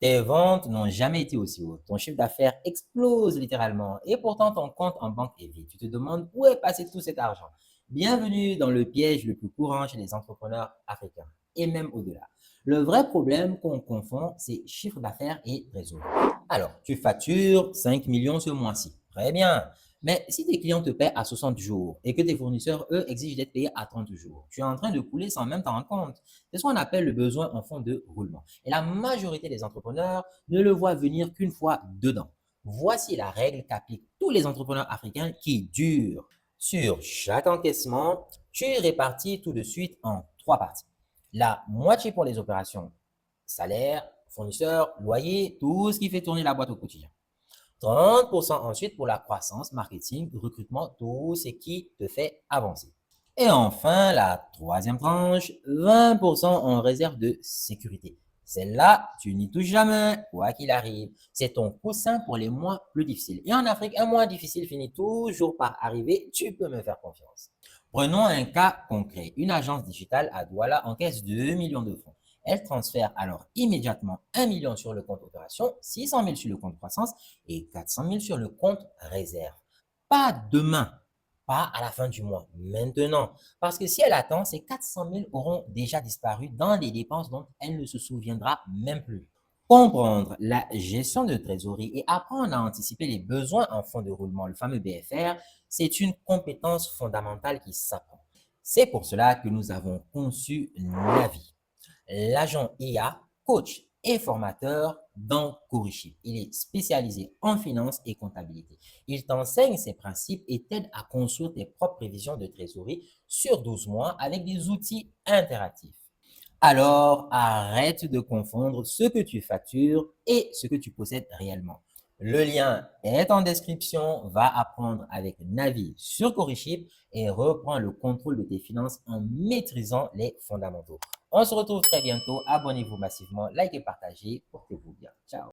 Tes ventes n'ont jamais été aussi hautes. Ton chiffre d'affaires explose littéralement et pourtant ton compte en banque est vide. Tu te demandes où est passé tout cet argent. Bienvenue dans le piège le plus courant chez les entrepreneurs africains et même au-delà. Le vrai problème qu'on confond, c'est chiffre d'affaires et trésorerie. Alors, tu factures 5 millions ce mois-ci. Très bien. Mais si tes clients te paient à 60 jours et que tes fournisseurs, eux, exigent d'être payés à 30 jours, tu es en train de couler sans même t'en rendre compte. C'est ce qu'on appelle le besoin en fonds de roulement. Et la majorité des entrepreneurs ne le voient venir qu'une fois dedans. Voici la règle qu'appliquent tous les entrepreneurs africains qui durent. Sur chaque encaissement, tu répartis tout de suite en trois parties. La moitié pour les opérations, salaire, fournisseurs, loyer, tout ce qui fait tourner la boîte au quotidien. 30% ensuite pour la croissance, marketing, recrutement, tout ce qui te fait avancer. Et enfin, la troisième tranche, 20% en réserve de sécurité. Celle-là, tu n'y touches jamais, quoi qu'il arrive. C'est ton coussin pour les mois plus difficiles. Et en Afrique, un mois difficile finit toujours par arriver. Tu peux me faire confiance. Prenons un cas concret. Une agence digitale à Douala encaisse 2 millions de francs. Elle transfère alors immédiatement 1 million sur le compte opération, 600 000 sur le compte croissance et 400 000 sur le compte réserve. Pas demain, pas à la fin du mois, maintenant. Parce que si elle attend, ces 400 000 auront déjà disparu dans des dépenses dont elle ne se souviendra même plus. Comprendre la gestion de trésorerie et apprendre à anticiper les besoins en fonds de roulement, le fameux BFR, c'est une compétence fondamentale qui s'apprend. C'est pour cela que nous avons conçu Navi. L'agent IA, coach et formateur dans Coriship. Il est spécialisé en finance et comptabilité. Il t'enseigne ses principes et t'aide à construire tes propres prévisions de trésorerie sur 12 mois avec des outils interactifs. Alors, arrête de confondre ce que tu factures et ce que tu possèdes réellement. Le lien est en description. Va apprendre avec Navi sur Coriship et reprends le contrôle de tes finances en maîtrisant les fondamentaux. On se retrouve très bientôt. Abonnez-vous massivement, likez, partagez. Portez-vous bien. Ciao.